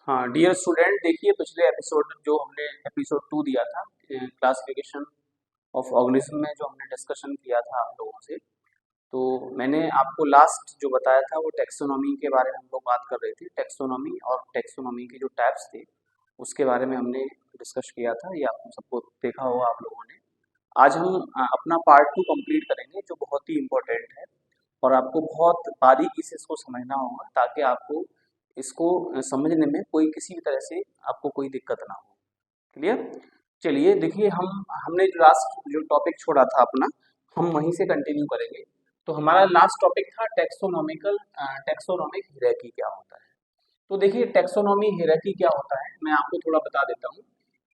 हाँ dear student, देखिए पिछले एपिसोड जो हमने एपिसोड 2 दिया था क्लासिफिकेशन ऑफ ऑर्गेनिज्म में जो हमने डिस्कशन किया था आप लोगों से। तो मैंने आपको लास्ट जो बताया था वो टेक्सोनॉमी के बारे में हम लोग बात कर रहे थे। टेक्सोनॉमी और टेक्सोनॉमी के जो टाइप्स थे उसके बारे में हमने डिस्कस किया था। ये आपको सबको देखा होगा आप लोगों ने। आज हम अपना पार्ट 2 कंप्लीट करेंगे जो बहुत ही इम्पोर्टेंट है और आपको बहुत बारीकी से इसको समझना होगा ताकि आपको इसको समझने में कोई किसी भी तरह से आपको कोई दिक्कत ना हो। क्लियर? चलिए देखिए, हमने जो लास्ट जो टॉपिक छोड़ा था अपना, हम वहीं से कंटिन्यू करेंगे। तो हमारा लास्ट टॉपिक था टेक्सोनोमिक हियरार्की क्या होता है। तो देखिए टेक्सोनॉमी हियरार्की क्या होता है, मैं आपको थोड़ा बता देता हूँ।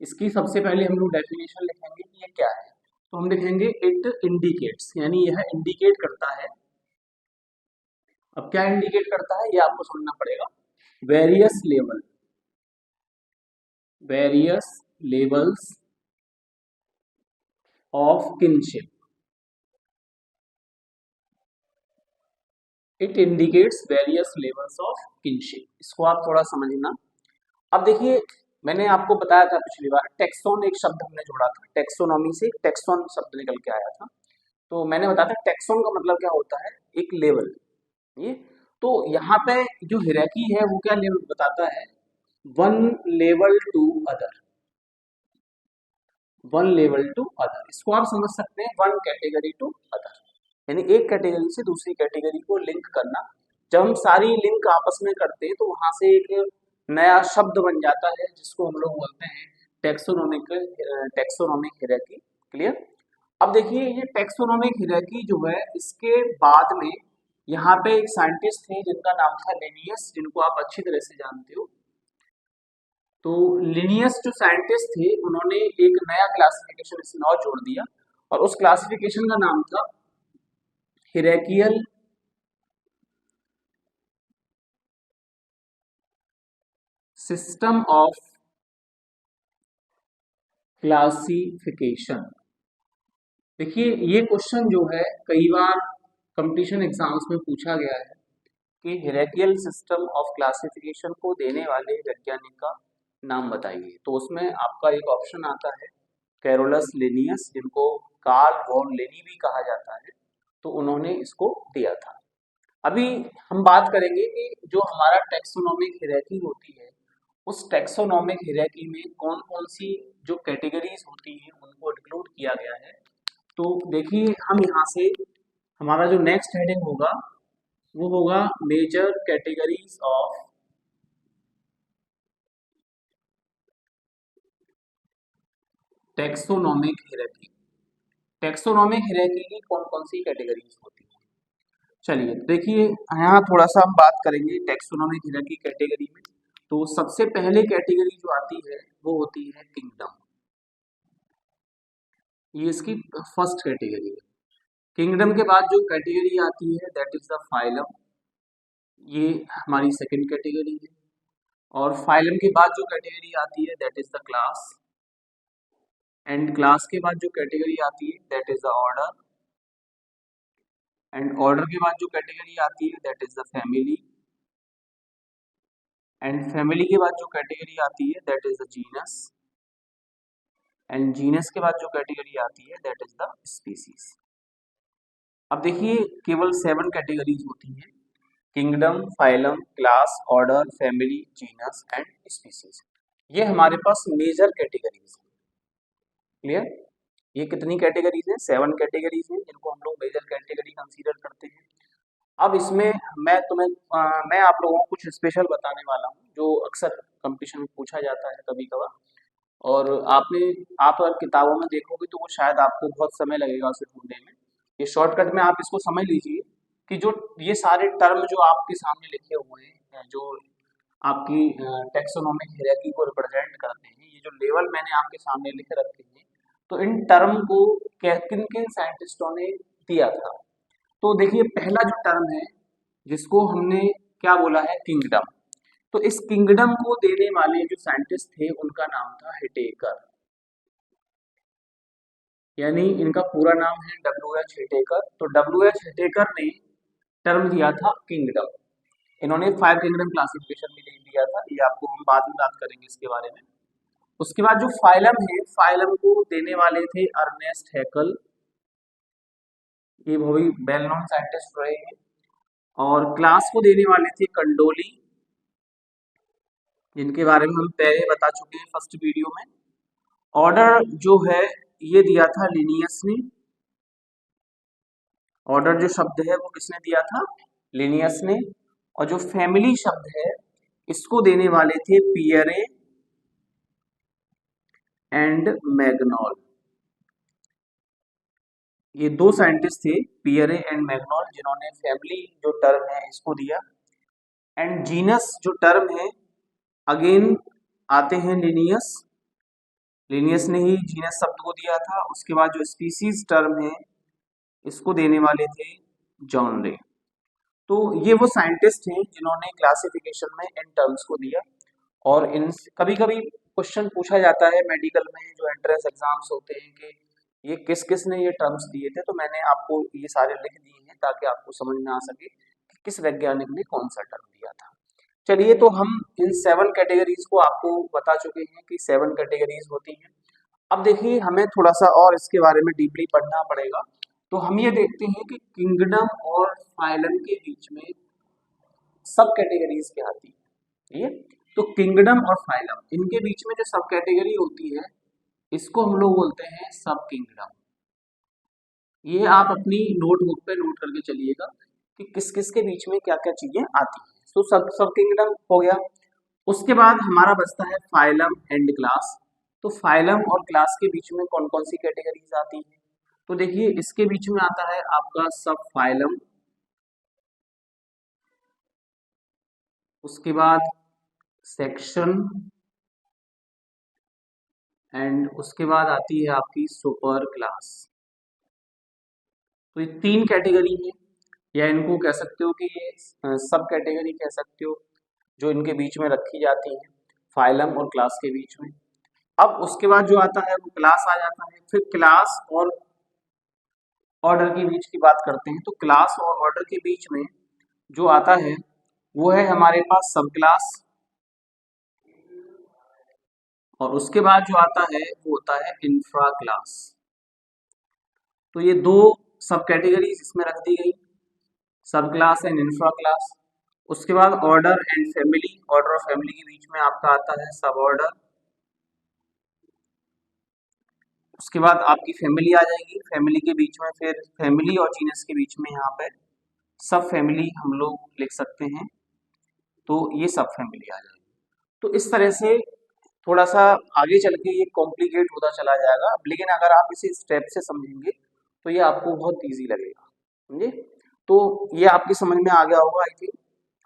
इसकी सबसे पहले हम लोग डेफिनेशन लिखेंगे कि ये क्या है। तो हम लिखेंगे इट इंडिकेट्स, यानी यह इंडिकेट करता है। अब क्या इंडिकेट करता है ये आपको समझना पड़ेगा। Various level, various levels of kinship. It indicates various levels of kinship. इसको आप थोड़ा समझना। अब देखिए, मैंने आपको बताया था पिछली बार टेक्सोन एक शब्द हमने जोड़ा था, टेक्सोनॉमी से टेक्सोन शब्द निकल के आया था। तो मैंने बताया था टेक्सोन का मतलब क्या होता है, एक लेवल। ये तो यहाँ पे जो हियरार्की है वो क्या लेवल बताता है, one level to other, one level to other. इसको आप समझ सकते हैं वन कैटेगरी टू अदर, यानी एक कैटेगरी से दूसरी कैटेगरी को लिंक करना। जब हम सारी लिंक आपस में करते हैं तो वहां से एक नया शब्द बन जाता है जिसको हम लोग बोलते हैं टेक्सोनोमिक टेक्सोनोमिक हियरार्की। क्लियर? अब देखिए ये टेक्सोनोमिक हियरार्की जो है इसके बाद में यहाँ पे एक साइंटिस्ट थे जिनका नाम था लिनियस, जिनको आप अच्छी तरह से जानते हो। तो लिनियस जो साइंटिस्ट थे उन्होंने एक नया क्लासिफिकेशन इसमें और जोड़ दिया और उस क्लासिफिकेशन का नाम था हियरार्कियल सिस्टम ऑफ क्लासिफिकेशन। देखिए ये क्वेश्चन जो है कई बार कंपटीशन एग्जाम्स में पूछा गया है कि हियरार्कियल सिस्टम ऑफ क्लासिफिकेशन को देने वाले वैज्ञानिक का नाम बताइए। तो उसमें आपका एक ऑप्शन आता है कैरोलस लिनियस, जिनको कार्ल वॉन लेनी भी कहा जाता है। तो उन्होंने इसको दिया था। अभी हम बात करेंगे कि जो हमारा टेक्सोनोमिक हियरार्की होती है उस टेक्सोनोमिक हियरार्की में कौन कौन सी जो कैटेगरीज होती हैं उनको इंक्लूड किया गया है। तो देखिए हम यहाँ से हमारा जो नेक्स्ट हेडिंग होगा वो होगा major categories of taxonomic hierarchy. Taxonomic hierarchy की कौन कौन सी कैटेगरीज होती है। चलिए देखिए यहाँ थोड़ा सा हम बात करेंगे टेक्सोनोमिक हियरार्की कैटेगरी में। तो सबसे पहले कैटेगरी जो आती है वो होती है किंगडम। ये इसकी फर्स्ट कैटेगरी है। किंगडम के बाद जो कैटेगरी आती है दैट इज द फाइलम, ये हमारी सेकंड कैटेगरी है। और फाइलम के बाद जो कैटेगरी आती है that is the class, and class के बाद जो कैटेगरी आती है that is the order, and order के बाद जो कैटेगरी आती है that is the family, and family के बाद जो कैटेगरी आती है that is the genus, and genus के बाद जो कैटेगरी आती है दैट इज द स्पीसीज। अब देखिए केवल 7 कैटेगरीज होती हैं, kingdom, phylum, class, order, family, genus and species. ये हमारे पास मेजर कैटेगरीज हैं। क्लियर? ये कितनी कैटेगरीज हैं? 7 कैटेगरीज हैं जिनको हम लोग मेजर कैटेगरी कंसीडर करते हैं। अब इसमें मैं आप लोगों को कुछ स्पेशल बताने वाला हूँ जो अक्सर कंपटीशन में पूछा जाता है कभी कभार। और आप अगर किताबों में देखोगे तो वो शायद आपको बहुत समय लगेगा उसे ढूंढने में। ये शॉर्टकट में आप इसको समझ लीजिए कि जो ये सारे टर्म जो आपके सामने लिखे हुए हैं जो आपकी टेक्सोनोमिक हियरार्की को रिप्रेजेंट करते हैं, ये जो लेवल मैंने आपके सामने लिख रखे हैं, तो इन टर्म को किन किन साइंटिस्टों ने दिया था। तो देखिए पहला जो टर्म है जिसको हमने क्या बोला है, किंगडम। तो इस किंगडम को देने वाले जो साइंटिस्ट थे उनका नाम था हिटेकर, यानी इनका पूरा नाम है डब्ल्यू.एच. हिटेकर। तो डब्ल्यू.एच. हिटेकर ने टर्म दिया था किंगडम। इन्होंने 5 किंगडम क्लासिफिकेशन भी दिया था, ये आपको हम बाद में बात करेंगे इसके बारे में। उसके बाद जो फाइलम है, फाइलम को देने वाले थे अर्नेस्ट हैकल, ये भी वेल नोन साइंटिस्ट रहे हैं। और क्लास को देने वाले थे कंडोली, जिनके बारे में हम पहले बता चुके हैं फर्स्ट वीडियो में। ऑर्डर जो है ये दिया था लिनियस ने, ऑर्डर जो शब्द है वो किसने दिया था, लिनियस ने। और जो फैमिली शब्द है इसको देने वाले थे पियरे एंड मैग्नॉल, ये दो साइंटिस्ट थे पियरे एंड मैग्नॉल, जिन्होंने फैमिली जो टर्म है इसको दिया। एंड जीनस जो टर्म है अगेन आते हैं लिनियस, लिनियस ने ही जीनस शब्द को दिया था। उसके बाद जो स्पीसीज टर्म है इसको देने वाले थे जॉन रे। तो ये वो साइंटिस्ट हैं जिन्होंने क्लासिफिकेशन में इन टर्म्स को दिया। और इन कभी कभी क्वेश्चन पूछा जाता है मेडिकल में, जो एंट्रेंस एग्जाम्स होते हैं, कि ये किस किस ने ये टर्म्स दिए थे। तो मैंने आपको ये सारे लिख दिए हैं ताकि आपको समझ में आ सके कि किस वैज्ञानिक ने कौन सा टर्म दिया था। चलिए, तो हम इन 7 कैटेगरीज को आपको बता चुके हैं कि 7 कैटेगरीज होती हैं। अब देखिए, हमें थोड़ा सा और इसके बारे में डीपली पढ़ना पड़ेगा। तो हम ये देखते हैं कि किंगडम और फाइलम के बीच में सब कैटेगरीज क्या आती है। ये तो किंगडम और फाइलम, इनके बीच में जो सब कैटेगरी होती है इसको हम लोग बोलते हैं सब किंगडम। ये आप अपनी नोटबुक पे नोट करके चलिएगा कि किस किस के बीच में क्या क्या चीजें आती हैं। तो सब किंगडम हो गया। उसके बाद हमारा बचता है फाइलम एंड क्लास। तो फाइलम और क्लास के बीच में कौन कौन सी कैटेगरीज आती हैं। तो देखिए, इसके बीच में आता है आपका सब फाइलम, उसके बाद सेक्शन, एंड उसके बाद आती है आपकी सुपर क्लास। तो ये 3 कैटेगरी है, या इनको कह सकते हो कि ये सब कैटेगरी कह सकते हो, जो इनके बीच में रखी जाती है फाइलम और क्लास के बीच में। अब उसके बाद जो आता है वो क्लास आ जाता है। फिर क्लास और ऑर्डर के बीच की बात करते हैं। तो क्लास और ऑर्डर के बीच में जो आता है वो है हमारे पास सब क्लास, और उसके बाद जो आता है वो होता है इंफ्रा क्लास। तो ये 2 सब कैटेगरीज इसमें रख दी गई, सब क्लास एंड इंफ्रा क्लास। उसके बाद ऑर्डर एंड फैमिली, ऑर्डर और फैमिली के बीच में आपका आता है सब ऑर्डर। उसके बाद आपकी फैमिली आ जाएगी, फैमिली के बीच में फिर फैमिली और जीनस के बीच में यहाँ पे सब फैमिली हम लोग लिख सकते हैं। तो ये सब फैमिली आ जाएगी। तो इस तरह से थोड़ा सा आगे चल के ये कॉम्प्लिकेट होता चला जाएगा, लेकिन अगर आप इसे स्टेप से समझेंगे तो ये आपको बहुत इजी लगेगा, समझे। तो ये आपकी समझ में आ गया होगा आई थिंक,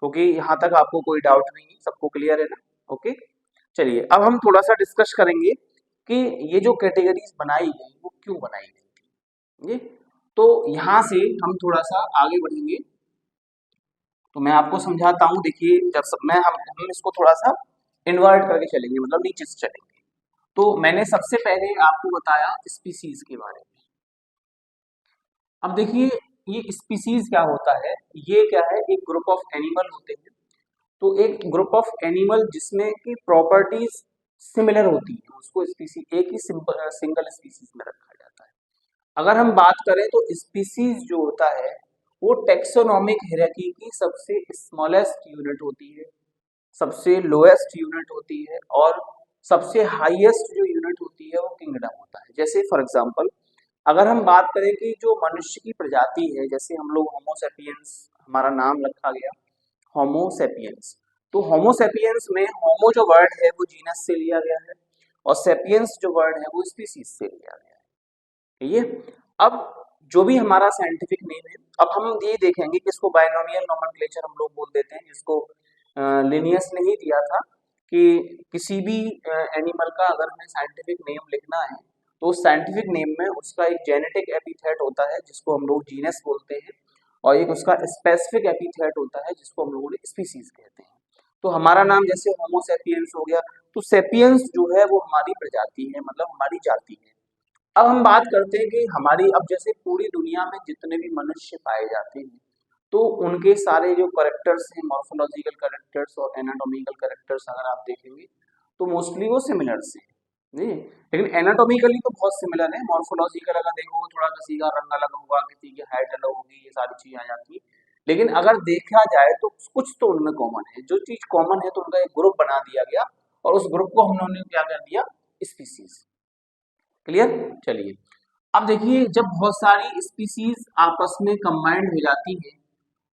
क्योंकि यहाँ तक आपको कोई डाउट नहीं है, सबको क्लियर है ना। ओके, चलिए अब हम थोड़ा सा डिस्कस करेंगे कि ये जो कैटेगरीज बनाई गई वो क्यों बनाई गई थी। तो यहाँ से हम थोड़ा सा आगे बढ़ेंगे, तो मैं आपको समझाता हूँ। देखिए, जब सब मैं हम इसको थोड़ा सा इन्वर्ट करके चलेंगे, मतलब नीचे से चलेंगे। तो मैंने सबसे पहले आपको बताया स्पीसीज के बारे में। अब देखिए, ये स्पीसीज क्या होता है, ये क्या है, एक ग्रुप ऑफ एनिमल होते हैं। तो एक ग्रुप ऑफ एनिमल जिसमें की प्रॉपर्टीज सिमिलर होती है उसको स्पीसीज, एक ही सिंगल स्पीसीज में रखा जाता है। अगर हम बात करें तो स्पीसीज जो होता है वो टेक्सोनॉमिक हायरार्की की सबसे स्मॉलेस्ट यूनिट होती है, सबसे लोएस्ट यूनिट होती है, और सबसे हाईएस्ट जो यूनिट होती है वो किंगडम होता है। जैसे फॉर एग्जांपल अगर हम बात करें कि जो मनुष्य की प्रजाति है, जैसे हम लोग होमोसेपियंस, हमारा नाम रखा गया होमोसेपियंस। तो होमोसेपियंस में होमो जो वर्ड है वो जीनस से लिया गया है, और सेपियंस जो वर्ड है वो स्पीसीज से लिया गया है। ठीक है, अब जो भी हमारा साइंटिफिक नेम है, अब हम ये देखेंगे कि इसको बाइनोमियल नोमेनक्लेचर हम लोग बोल देते हैं, जिसको लिनियस ने ही दिया था कि किसी भी एनिमल का अगर हमें साइंटिफिक नेम लिखना है तो उस साइंटिफिक नेम में उसका एक जेनेटिक एपिथेट होता है जिसको हम लोग जीनस बोलते हैं, और एक उसका स्पेसिफिक एपिथेट होता है जिसको हम लोग स्पीसीज कहते हैं। तो हमारा नाम जैसे होमोसेपियंस हो गया, तो सेपियंस जो है वो हमारी प्रजाति है, मतलब हमारी जाति है। अब हम बात करते हैं कि हमारी, अब जैसे पूरी दुनिया में जितने भी मनुष्य पाए जाते हैं तो उनके सारे जो करेक्टर्स हैं, मॉर्फोलॉजिकल करेक्टर्स और एनाटॉमिकल करेक्टर्स अगर आप देखेंगे तो मोस्टली वो सिमिलर से जी, लेकिन एनाटॉमिकली तो बहुत सिमिलर है। मॉर्फोलॉजिकल अगर देखोगे थोड़ा किसी का रंग अलग होगा, किसी की हाइट अलग होगी, ये सारी चीजें आ जाती है। लेकिन अगर देखा जाए तो कुछ तो उनमें कॉमन है। जो चीज कॉमन है तो उनका एक ग्रुप बना दिया गया और उस ग्रुप को हम लोगों ने क्या कर दिया, स्पीसीज। क्लियर? चलिए अब देखिए, जब बहुत सारी स्पीसीज आपस में कंबाइंड हो जाती है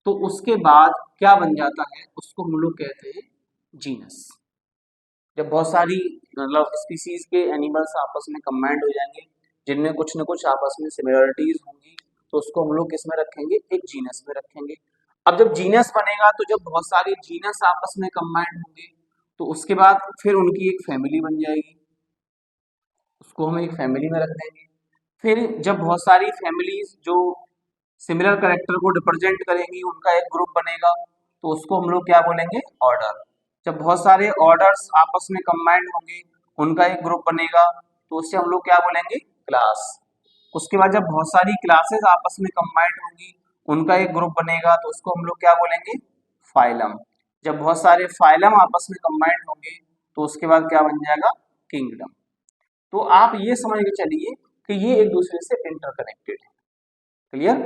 तो उसके बाद क्या बन जाता है, उसको हम लोग कहते हैं जीनस। जब बहुत सारी मतलब स्पीसीज के एनिमल्स आपस में कंबाइंड हो जाएंगे जिनमें कुछ न कुछ आपस में सिमिलरिटीज होंगी तो उसको हम लोग किस में रखेंगे, एक जीनस में रखेंगे। अब जब जीनस बनेगा तो जब बहुत सारी जीनस आपस में कंबाइंड होंगे तो उसके बाद फिर उनकी एक फैमिली बन जाएगी, उसको हम एक फैमिली में रख देंगे। फिर जब बहुत सारी फैमिलीज जो सिमिलर कैरेक्टर को रिप्रेजेंट करेंगी उनका एक ग्रुप बनेगा तो उसको हम लोग क्या बोलेंगे, ऑर्डर। जब बहुत सारे ऑर्डर्स आपस में कंबाइंड होंगे उनका एक ग्रुप बनेगा तो उससे हम लोग क्या बोलेंगे, क्लास। उसके बाद जब बहुत सारी क्लासेस आपस में कंबाइंड होंगी उनका एक ग्रुप बनेगा तो उसको हम लोग क्या बोलेंगे, फाइलम। जब बहुत सारे फाइलम आपस में कंबाइंड होंगे तो उसके बाद क्या बन जाएगा, किंगडम। तो आप ये समझ के चलिए कि ये एक दूसरे से इंटरकनेक्टेड है। क्लियर?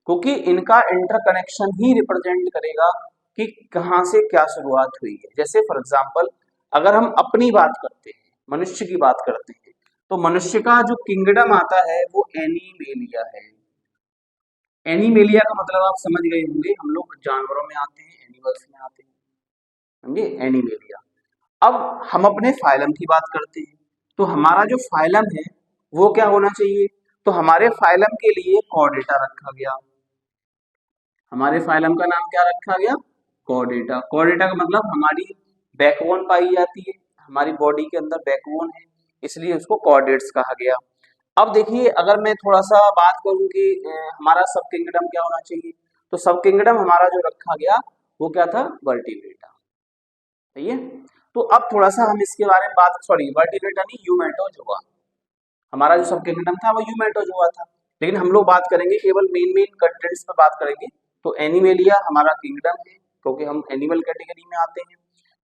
क्योंकि इनका इंटरकनेक्शन ही रिप्रेजेंट करेगा कि कहाँ से क्या शुरुआत हुई है। जैसे फॉर एग्जांपल अगर हम अपनी बात करते हैं, मनुष्य की बात करते हैं, तो मनुष्य का जो किंगडम आता है वो एनिमेलिया है। एनिमेलिया का मतलब आप समझ गए होंगे, हम लोग जानवरों में आते हैं, एनिमल्स में आते हैं, समझे, एनिमेलिया। अब हम अपने फाइलम की बात करते हैं तो हमारा जो फाइलम है वो क्या होना चाहिए, तो हमारे फाइलम के लिए कॉर्डेटा रखा गया। हमारे फाइलम का नाम क्या रखा गया, कॉर्डेटा। कॉर्डेटा का मतलब हमारी बैकबोन पाई जाती है, हमारी बॉडी के अंदर बैकबोन है, इसलिए उसको कॉर्डेट्स कहा गया। अब देखिए अगर मैं थोड़ा सा बात करूं कि हमारा सब किंगडम क्या होना चाहिए, तो सब किंगडम हमारा जो रखा गया वो क्या था, वर्टिब्रेटा। सही है? तो अब थोड़ा सा हम इसके बारे में बात, सॉरी वर्टिब्रेटा नहीं, यूमेटोजोआ। हमारा जो सब किंगडम था वो यूमेटोजोआ था। लेकिन हम लोग बात करेंगे केवल मेन मेन कंटेंट्स पे बात करेंगे। तो एनिमेलिया हमारा किंगडम है क्योंकि हम एनिमल कैटेगरी में आते हैं,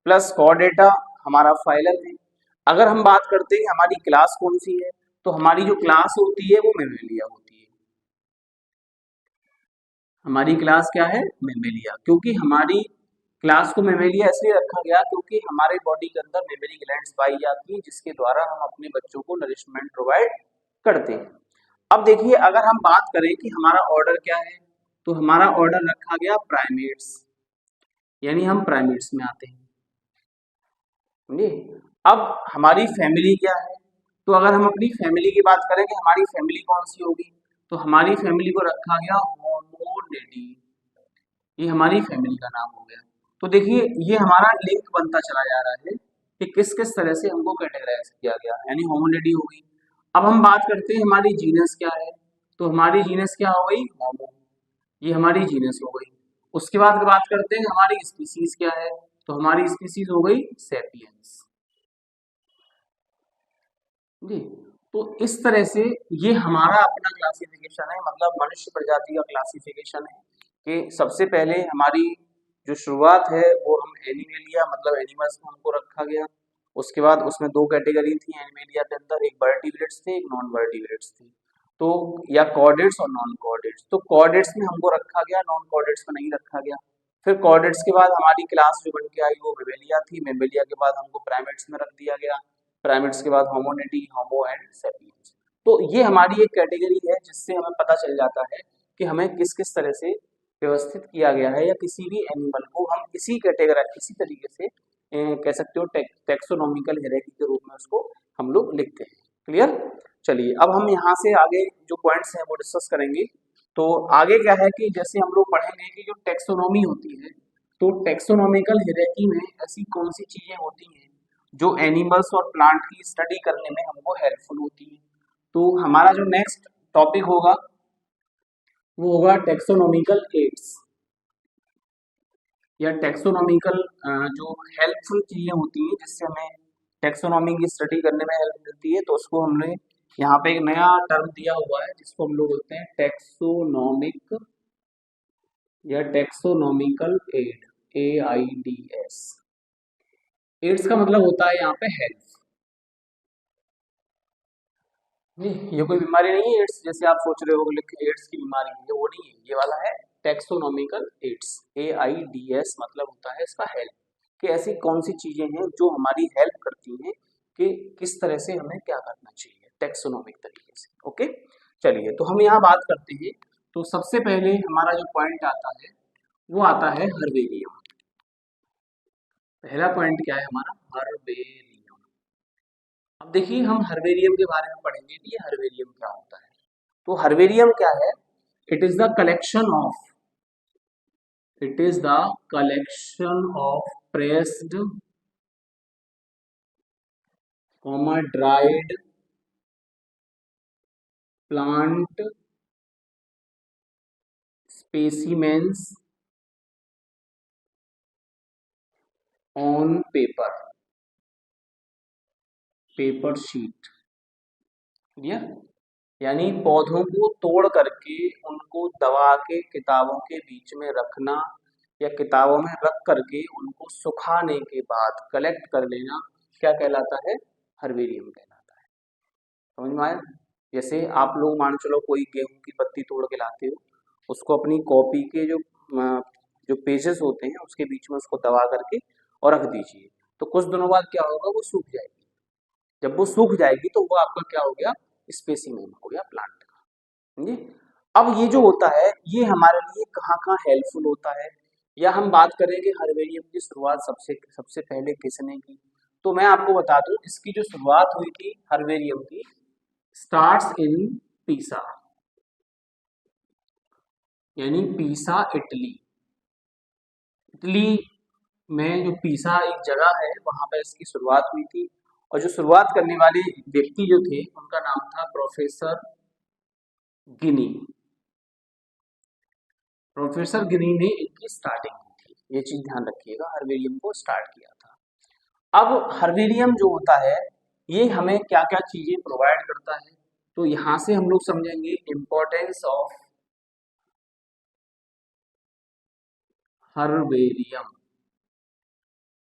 प्लस कॉर्डेटा हमारा फाइलम है। अगर हम बात करते हैं हमारी क्लास कौन सी है, तो हमारी जो क्लास होती है वो मेमेलिया होती है। हमारी क्लास क्या है, मेमेलिया। क्योंकि हमारी क्लास को मेमेलिया इसलिए रखा गया क्योंकि हमारे बॉडी के अंदर मेमोरी ग्लैंड्स पाई जाती हैं जिसके द्वारा हम अपने बच्चों को नरिशमेंट प्रोवाइड करते हैं। अब देखिए अगर हम बात करें कि हमारा ऑर्डर क्या है, तो हमारा ऑर्डर रखा गया प्राइमेट्स, यानी हम प्राइमेट्स में आते हैं। समझे? अब हमारी फैमिली क्या है, तो अगर हम अपनी फैमिली की बात करें कि हमारी फैमिली कौन सी होगी, तो हमारी फैमिली को रखा गया होमोनिडी। ये हमारी फैमिली का नाम हो गया। तो देखिए ये हमारा लिंक बनता चला जा रहा है कि किस किस तरह से हमको कैटेगराइज किया गया, यानी होमोनिडी हो गई। अब हम बात करते हैं हमारी जीनस क्या है, तो हमारी जीनस क्या हो गई, होमो। ये हमारी जीनस हो गई। उसके बाद बात करते हैं हमारी स्पीसीज क्या है, तो हमारी स्पीसीज हो गई सेपियंस जी। तो इस तरह से ये हमारा अपना क्लासिफिकेशन है, मतलब मनुष्य प्रजाति का क्लासिफिकेशन है कि सबसे पहले हमारी जो शुरुआत है वो हम एनिमेलिया मतलब एनिमल्स में हमको रखा गया। उसके बाद उसमें दो कैटेगरी थी एनिमेलिया के अंदर, एक वर्टिब्रेट्स थे, एक नॉन वर्टिब्रेट्स थे। तो या कॉर्डेट्स और नॉन कॉर्डेट्स, तो कॉर्डेट्स में हमको रखा गया, नॉन कॉर्डेट्स में नहीं रखा गया। फिर कॉर्डेट्स के बाद हमारी क्लास जो बन के आई वो मेमेलिया थी, मेमेलिया के बाद हमको प्राइमेट्स में रख दिया गया, प्राइमेट्स के बाद होमोनिडी, होमो एंड सेपियंस। तो ये हमारी एक कैटेगरी है जिससे हमें पता चल जाता है कि हमें किस किस तरह से व्यवस्थित किया गया है, या किसी भी एनिमल को हम इसी कैटेगरी इसी तरीके से कह सकते हो टेक्सोनॉमिकल हायरार्की के रूप में उसको हम लोग लिखते हैं। क्लियर? चलिए अब हम यहाँ से आगे जो पॉइंट्स हैं वो डिस्कस करेंगे। तो आगे क्या है कि जैसे हम लोग पढ़ेंगे कि जो टेक्सोनॉमी होती है, तो टेक्सोनॉमिकल हायरार्की में ऐसी कौन सी चीजें होती हैं जो एनिमल्स और प्लांट की स्टडी करने में हमको हेल्पफुल होती है। तो हमारा जो नेक्स्ट टॉपिक होगा वो होगा टेक्सोनॉमिकल एड्स, या टेक्सोनॉमिकल जो हेल्पफुल चीजें होती हैं जिससे हमें टेक्सोनॉमी की स्टडी करने में हेल्प मिलती है। तो उसको हमने यहाँ पे एक नया टर्म दिया हुआ है जिसको हम लोग बोलते हैं टेक्सोनॉमिक या टेक्सोनॉमिकल एड, AIDS। एड्स का मतलब होता है यहाँ पे हेल्थ। नहीं, ये कोई बीमारी नहीं है एड्स, जैसे आप सोच रहे हो कि एड्स की बीमारी है, वो नहीं है, ये वाला है टेक्सोनॉमिकल एड्स। AIDS मतलब होता है इसका हेल्प, कि ऐसी कौन सी चीजें हैं जो हमारी हेल्प करती हैं कि किस तरह से हमें क्या करना चाहिए टेक्सोनॉमिक तरीके से। ओके, चलिए तो हम यहाँ बात करते हैं। तो सबसे पहले हमारा जो पॉइंट आता है वो आता है हर्बेरियम। पहला पॉइंट क्या है हमारा? हर्बेरियम। अब देखिए हम हर्बेरियम के बारे में पढ़ेंगे कि ये हर्बेरियम क्या होता है। तो हर्बेरियम क्या है? It is the collection of, it is the collection of pressed comma dried plant specimens on paper, paper sheet. Clear? यानी पौधों को तोड़ करके उनको दबा के किताबों के बीच में रखना, या किताबों में रख करके उनको सुखाने के बाद कलेक्ट कर लेना, क्या कहलाता है? हर्बेरियम कहलाता है। समझ में आया? जैसे आप लोग मान चलो कोई गेहूं की पत्ती तोड़ के लाते हो, उसको अपनी कॉपी के जो पेजेस होते हैं उसके बीच में उसको दबा करके और रख दीजिए, तो कुछ दिनों बाद क्या होगा? वो सूख जाएगी। जब वो सूख जाएगी तो वो आपका क्या हो गया? स्पेसिमेन हो गया प्लांट का। समझे? अब ये जो होता है ये हमारे लिए कहाँ कहाँ हेल्पफुल होता है, या हम बात करें कि हर्बेरियम की शुरुआत सबसे सबसे पहले किसने की, तो मैं आपको बता दूं इसकी जो शुरुआत हुई थी हर्बेरियम की, स्टार्ट्स इन पीसा, यानी पीसा इटली। इटली में जो पीसा एक जगह है वहां पर इसकी शुरुआत हुई थी, और जो शुरुआत करने वाले व्यक्ति जो थे उनका नाम था प्रोफेसर गिनी। प्रोफेसर गिनी ने इनकी स्टार्टिंग की थी, ये चीज ध्यान रखिएगा, हर्बेरियम को स्टार्ट किया था। अब हर्बेरियम जो होता है ये हमें क्या क्या चीजें प्रोवाइड करता है, तो यहां से हम लोग समझेंगे इंपॉर्टेंस ऑफ हर्बेरियम,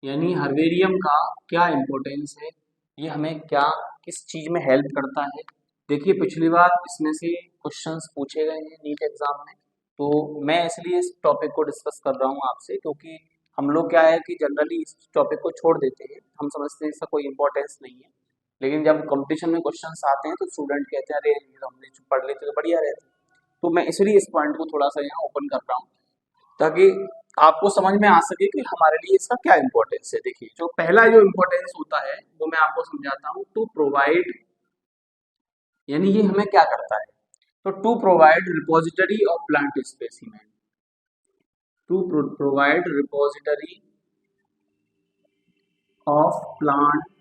यानी हर्बेरियम का क्या इंपॉर्टेंस है, ये हमें क्या किस चीज में हेल्प करता है। देखिए पिछली बार इसमें से क्वेश्चंस पूछे गए हैं नीट एग्जाम में, तो मैं इसलिए इस टॉपिक को डिस्कस कर रहा हूँ आपसे, क्योंकि हम लोग क्या है कि जनरली इस टॉपिक को छोड़ देते हैं, हम समझते हैं इसका कोई इंपॉर्टेंस नहीं है, लेकिन जब कंपटीशन में क्वेश्चंस आते हैं तो स्टूडेंट कहते हैं अरे ये तो हमने पढ़ लेते तो बढ़िया रहता। तो मैं इसलिए इस पॉइंट को थोड़ा सा यहाँ ओपन कर रहा हूँ, ताकि आपको समझ में आ सके कि हमारे लिए इसका क्या इंपॉर्टेंस है। देखिए जो पहला जो इंपॉर्टेंस होता है वो मैं आपको समझाता हूँ, टू प्रोवाइड, यानी ये हमें क्या करता है, तो to provide repository of plant specimen, to provide repository of plant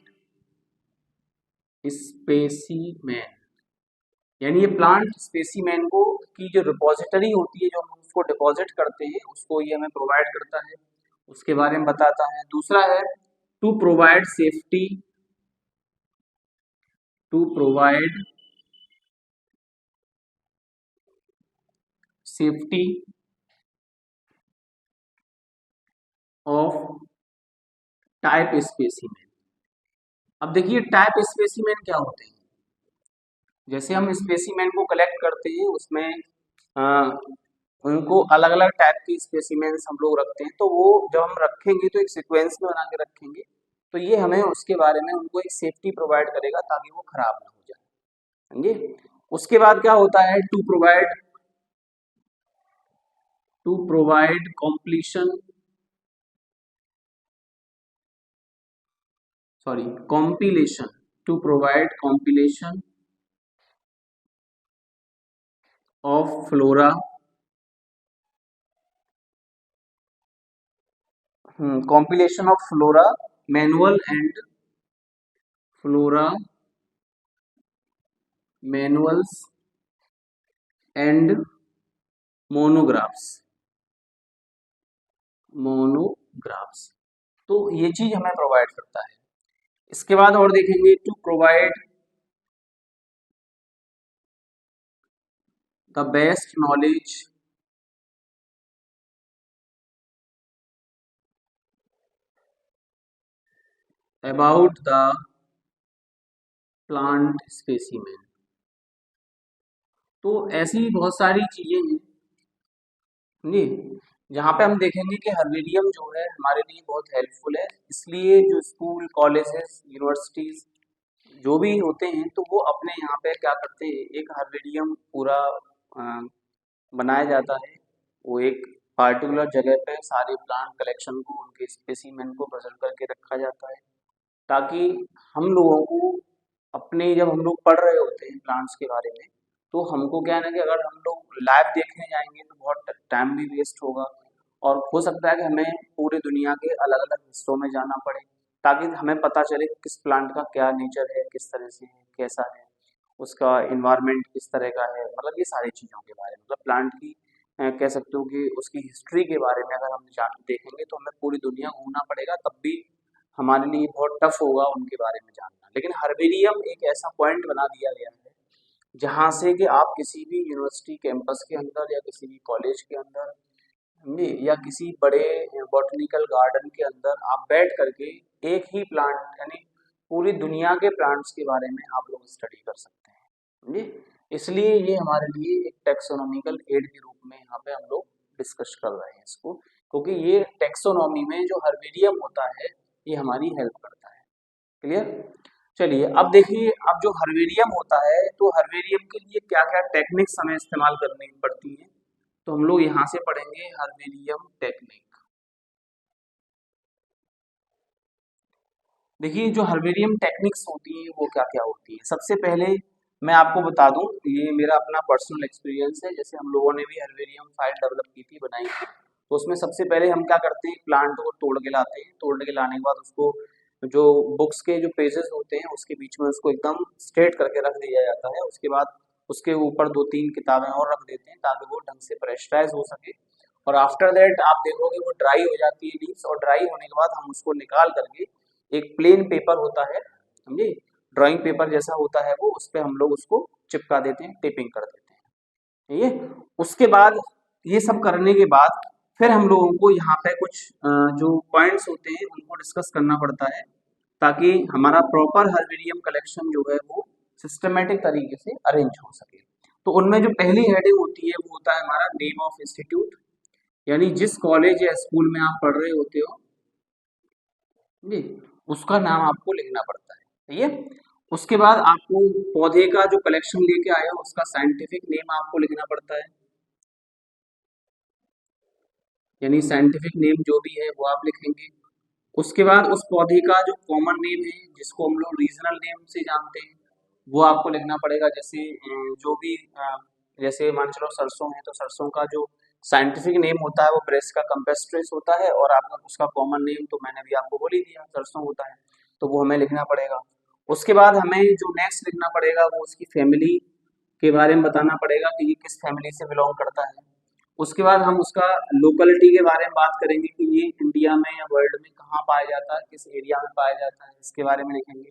specimen, यानी ये प्लांट स्पेसिमेन को की जो रिपोजिटरी होती है, जो हम उसको डिपॉजिट करते हैं, उसको ये हमें प्रोवाइड करता है, उसके बारे में बताता है। दूसरा है to provide safety, to provide safety of type specimen. अब देखिए टाइप स्पेसिमेन क्या होते हैं, जैसे हम स्पेसिमेन को कलेक्ट करते हैं उसमें अ, उनको अलग अलग टाइप के स्पेसिमेंस हम लोग रखते हैं, तो वो जब हम रखेंगे तो एक सीक्वेंस में बना के रखेंगे, तो ये हमें उसके बारे में उनको एक सेफ्टी प्रोवाइड करेगा ताकि वो खराब ना हो जाए। समझे? उसके बाद क्या होता है, to provide completion, sorry compilation, to provide compilation of flora, compilation of flora manual and flora manuals and monographs, monographs, तो ये चीज हमें प्रोवाइड करता है। इसके बाद और देखेंगे to provide the best knowledge about the plant specimen. तो ऐसी बहुत सारी चीजें हैं जी, जहाँ पे हम देखेंगे कि हर्बेरियम जो है हमारे लिए बहुत हेल्पफुल है। इसलिए जो स्कूल, कॉलेजेस, यूनिवर्सिटीज जो भी होते हैं तो वो अपने यहाँ पे क्या करते हैं, एक हर्बेरियम पूरा अ, बनाया जाता है। वो एक पार्टिकुलर जगह पे सारे प्लांट कलेक्शन को, उनके स्पेसिमेन को प्रेजेंट करके रखा जाता है, ताकि हम लोगों को अपने, जब हम लोग पढ़ रहे होते हैं प्लांट्स के बारे में, तो हमको क्या है ना कि अगर हम लोग लाइव देखने जाएंगे तो बहुत टाइम भी वेस्ट होगा, और हो सकता है कि हमें पूरी दुनिया के अलग अलग हिस्सों में जाना पड़े, ताकि हमें पता चले कि किस प्लांट का क्या नेचर है, किस तरह से है, कैसा है, उसका इन्वायरमेंट किस तरह का है, मतलब ये सारी चीज़ों के बारे में, मतलब प्लांट की कह सकते हो कि उसकी हिस्ट्री के बारे में अगर हम जान देखेंगे तो हमें पूरी दुनिया घूमना पड़ेगा, तब भी हमारे लिए बहुत टफ होगा उनके बारे में जानना। लेकिन हर्बेरियम एक ऐसा पॉइंट बना दिया गया है जहाँ से कि आप किसी भी यूनिवर्सिटी कैंपस के अंदर या किसी भी कॉलेज के अंदर में या किसी बड़े बॉटनिकल गार्डन के अंदर आप बैठ करके एक ही प्लांट, यानी पूरी दुनिया के प्लांट्स के बारे में आप लोग स्टडी कर सकते हैं जी। इसलिए ये हमारे लिए एक टेक्सोनॉमिकल एड के रूप में यहाँ पे हम लोग डिस्कस कर रहे हैं इसको, क्योंकि ये टेक्सोनॉमी में जो हर्बेरियम होता है ये हमारी हेल्प करता है। क्लियर? चलिए अब देखिए, अब जो हर्बेरियम होता है तो हर्बेरियम के लिए क्या क्या टेक्निक्स हमें इस्तेमाल करनी पड़ती हैं, तो हम लोग यहाँ से पढ़ेंगे हर्बेरियम टेक्निक। देखिए जो हर्बेरियम टेक्निक्स होती है वो क्या क्या होती है, सबसे पहले मैं आपको बता दूं, ये मेरा अपना पर्सनल एक्सपीरियंस है। जैसे हम लोगों ने भी हर्बेरियम फाइल डेवलप की थी, बनाई थी, तो उसमें सबसे पहले हम क्या करते हैं, प्लांट को तोड़ के लाते हैं, तोड़ के लाने के बाद उसको जो बुक्स के जो पेजेस होते हैं उसके बीच में उसको एकदम स्ट्रेट करके रख दिया जाता है। उसके बाद उसके ऊपर दो तीन किताबें और रख देते हैं ताकि वो ढंग से प्रेशराइज हो सके। और आफ्टर दैट आप देखोगे वो ड्राई हो जाती है लीव्स, और ड्राई होने के बाद हम उसको निकाल करके एक प्लेन पेपर होता है, समझे, ड्राइंग पेपर जैसा होता है वो, उस पे हम लोग उसको चिपका देते हैं, टेपिंग कर देते हैं, ठीक है। उसके बाद ये सब करने के बाद फिर हम लोगों को यहाँ पे कुछ जो पॉइंट्स होते हैं उनको डिस्कस करना पड़ता है, ताकि हमारा प्रॉपर हर्बेरियम कलेक्शन जो है वो सिस्टमेटिक तरीके से अरेंज हो सके। तो उनमें जो पहली हेडिंग होती है वो होता है हमारा नेम ऑफ इंस्टीट्यूट, यानी जिस कॉलेज या स्कूल में आप पढ़ रहे होते हो जी, उसका नाम आपको लिखना पड़ता है, सही है। उसके बाद आपको पौधे का जो कलेक्शन लेके आए हो उसका साइंटिफिक नेम आपको लिखना पड़ता है, यानी साइंटिफिक नेम जो भी है वो आप लिखेंगे। उसके बाद उस पौधे का जो कॉमन नेम है, जिसको हम लोग रीजनल नेम से जानते हैं, वो आपको लिखना पड़ेगा। जैसे जो भी जैसे मान चलो सरसों है, तो सरसों का जो साइंटिफिक नेम होता है वो ब्रेसिका कैम्पेस्ट्रिस होता है, और आपका उसका कॉमन नेम तो मैंने भी आपको बोल ही दिया, सरसों होता है, तो वो हमें लिखना पड़ेगा। उसके बाद हमें जो नेक्स्ट लिखना पड़ेगा वो उसकी फैमिली के बारे में बताना पड़ेगा कि ये किस फैमिली से बिलोंग करता है। उसके बाद हम उसका लोकेलिटी के बारे में बात करेंगे कि ये इंडिया में या वर्ल्ड में कहाँ पाया जाता है, किस एरिया में पाया जाता है, इसके बारे में लिखेंगे।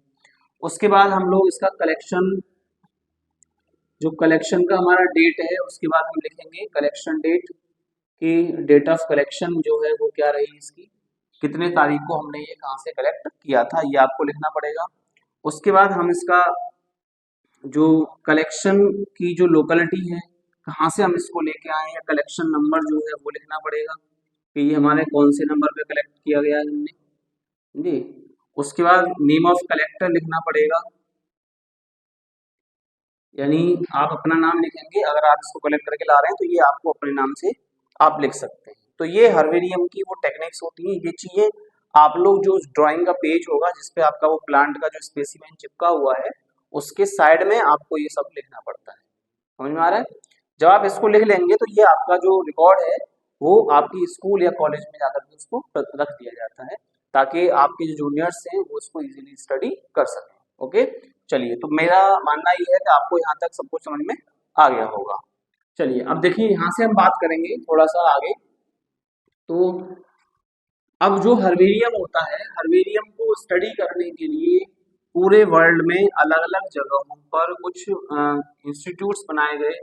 उसके बाद हम लोग इसका कलेक्शन, जो कलेक्शन का हमारा डेट है, उसके बाद हम लिखेंगे कलेक्शन डेट, कि डेट ऑफ कलेक्शन जो है वो क्या रही इसकी, कितने तारीख को हमने ये कहाँ से कलेक्ट किया था, ये आपको लिखना पड़ेगा। उसके बाद हम इसका जो कलेक्शन की जो लोकेलिटी है, कहाँ से हम इसको लेके आए हैं, कलेक्शन नंबर जो है वो लिखना पड़ेगा कि ये हमारे कौन से नंबर पे कलेक्ट किया गया है हमने जी। उसके बाद नेम ऑफ कलेक्टर लिखना पड़ेगा, यानी आप अपना नाम लिखेंगे, अगर आप इसको कलेक्ट करके ला रहे हैं तो ये आपको अपने नाम से आप लिख सकते हैं। तो ये हर्बेरियम की वो टेक्निक्स होती हैं, ये चीजें आप लोग जो ड्राइंग का पेज होगा जिसपे आपका वो प्लांट का जो स्पेसिमेन चिपका हुआ है उसके साइड में आपको ये सब लिखना पड़ता है, समझ में आ रहा है। जब आप इसको लिख लेंगे तो ये आपका जो रिकॉर्ड है वो आपकी स्कूल या कॉलेज में जाकर के उसको रख दिया जाता है, ताकि आपके जो जूनियर्स हैं वो उसको इजीली स्टडी कर सकें। ओके, चलिए, तो मेरा मानना ये है कि आपको यहाँ तक सब कुछ समझ में आ गया होगा। चलिए अब देखिए, यहाँ से हम बात करेंगे थोड़ा सा आगे। तो अब जो हर्बेरियम होता है, हर्बेरियम को स्टडी करने के लिए पूरे वर्ल्ड में अलग अलग जगहों पर कुछ इंस्टीट्यूट्स बनाए गए,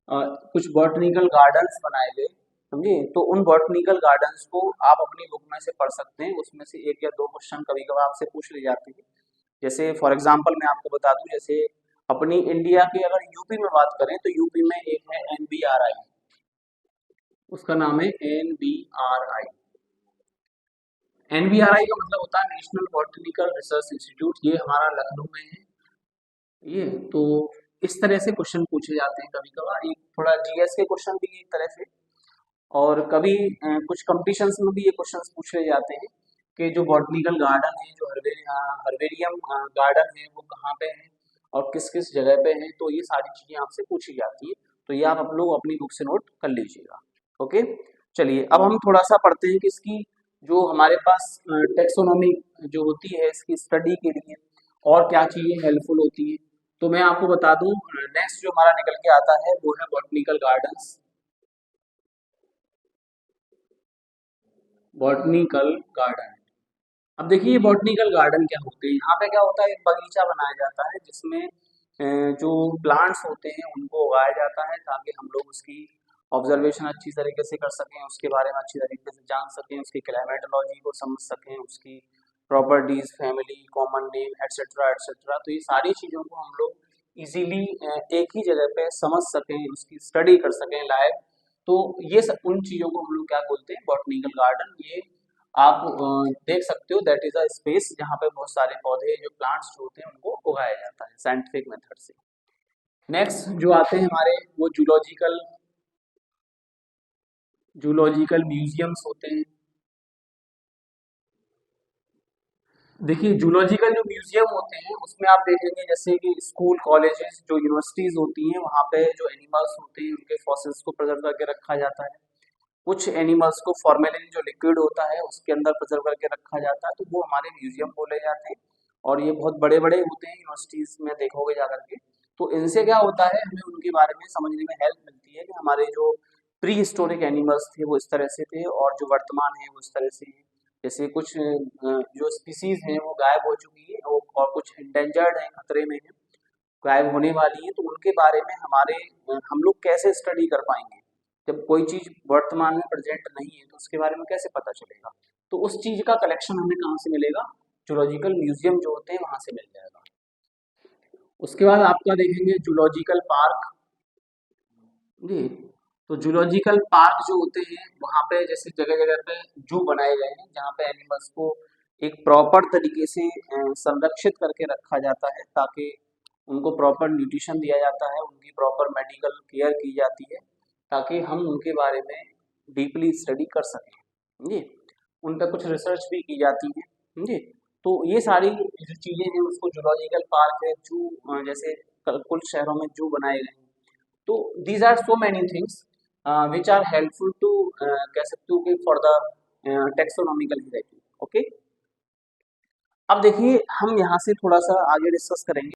कुछ बॉटनिकल गार्डन्स बनाए गए, समझिए। तो उन बॉटनिकल गार्डन्स को आप अपनी बुक में से पढ़ सकते हैं, उसमें से एक या दो क्वेश्चन कभी कभार आपसे पूछ ले जाते हैं। जैसे फॉर एग्जांपल मैं आपको बता दूं, जैसे अपनी इंडिया के अगर यूपी में बात करें तो यूपी में एक है NBRI, उसका नाम है NBRI। NBRI का मतलब होता है नेशनल बॉटनिकल रिसर्च इंस्टीट्यूट, ये हमारा लखनऊ में है। ये तो इस तरह से क्वेश्चन पूछे जाते हैं कभी कभार, ये थोड़ा जीएस के क्वेश्चन भी एक तरह से। और कभी कुछ कंपटीशंस में भी ये क्वेश्चंस पूछे जाते हैं कि जो बॉटनिकल गार्डन है, जो हर्बेरियम गार्डन है, वो कहाँ पे है और किस किस जगह पे है, तो ये सारी चीजें आपसे पूछी जाती है। तो ये आप लोग अपनी बुक से नोट कर लीजिएगा। ओके, चलिए अब हम थोड़ा सा पढ़ते हैं कि इसकी जो हमारे पास टेक्सोनॉमी जो होती है इसकी स्टडी के लिए और क्या चीजें हेल्पफुल होती है। तो मैं आपको बता दूं, नेक्स्ट जो हमारा निकल के आता है वो है बॉटनिकल गार्डन्स। बॉटनिकल गार्डन, अब देखिए ये बॉटनिकल गार्डन क्या होते हैं। यहाँ पे क्या होता है, एक बगीचा बनाया जाता है जिसमें जो प्लांट्स होते हैं उनको उगाया जाता है ताकि हम लोग उसकी ऑब्जर्वेशन अच्छी तरीके से कर सकें, उसके बारे में अच्छी तरीके से जान सकें, उसकी क्लाइमेटोलॉजी को समझ सकें, उसकी properties, family, common name etcetera etcetera. तो ये सारी चीज़ों को हम लोग इजीली एक ही जगह पे समझ सकें, उसकी स्टडी कर सकें लाइव। तो ये सब उन चीज़ों को हम लोग क्या बोलते हैं, बॉटनिकल गार्डन। ये आप देख सकते हो, दैट इज अ स्पेस जहाँ पे बहुत सारे पौधे जो प्लांट्स जो होते हैं उनको उगाया जाता है साइंटिफिक मेथड से। नेक्स्ट जो आते हैं हमारे वो जूलॉजिकल म्यूजियम्स होते हैं। देखिए जूलॉजिकल जो म्यूजियम होते हैं उसमें आप देखेंगे जैसे कि स्कूल, कॉलेजेस, जो यूनिवर्सिटीज होती हैं वहाँ पे जो एनिमल्स होते हैं उनके फॉसिल्स को प्रिजर्व करके रखा जाता है। कुछ एनिमल्स को फॉर्मेलिन जो लिक्विड होता है उसके अंदर प्रिजर्व करके रखा जाता है, तो वो हमारे म्यूजियम बोले जाते हैं। और ये बहुत बड़े बड़े होते हैं, यूनिवर्सिटीज में देखोगे जा करके। तो इनसे क्या होता है, हमें उनके बारे में समझने में हेल्प मिलती है कि हमारे जो प्री हिस्टोरिक एनिमल्स थे वो इस तरह से थे और जो वर्तमान है वो इस तरह से है। जैसे कुछ जो स्पीसीज हैं वो गायब हो चुकी है और कुछ इंडेंजर्ड हैं, खतरे में है, गायब होने वाली है। तो उनके बारे में हमारे हम लोग कैसे स्टडी कर पाएंगे, जब कोई चीज वर्तमान में प्रेजेंट नहीं है तो उसके बारे में कैसे पता चलेगा। तो उस चीज का कलेक्शन हमें कहाँ से मिलेगा, जूलॉजिकल म्यूजियम जो होते हैं वहां से मिल जाएगा। उसके बाद आपका देखेंगे जूलॉजिकल पार्क जी। तो जूलॉजिकल पार्क जो होते हैं वहाँ पे जैसे जगह जगह पे जू बनाए गए हैं जहाँ पे एनिमल्स को एक प्रॉपर तरीके से संरक्षित करके रखा जाता है, ताकि उनको प्रॉपर न्यूट्रिशन दिया जाता है, उनकी प्रॉपर मेडिकल केयर की जाती है, ताकि हम उनके बारे में डीपली स्टडी कर सकें जी। उन पर कुछ रिसर्च भी की जाती है जी। तो ये सारी जो चीज़ें हैं उसको जूलॉजिकल पार्क है, जू जैसे कुछ शहरों में जू बनाए गए हैं। तो these are so many things which are helpful to, कह सकते हो कि for the taxonomical hierarchy. Okay, अब देखिए हम यहाँ से थोड़ा सा आगे डिस्कस करेंगे।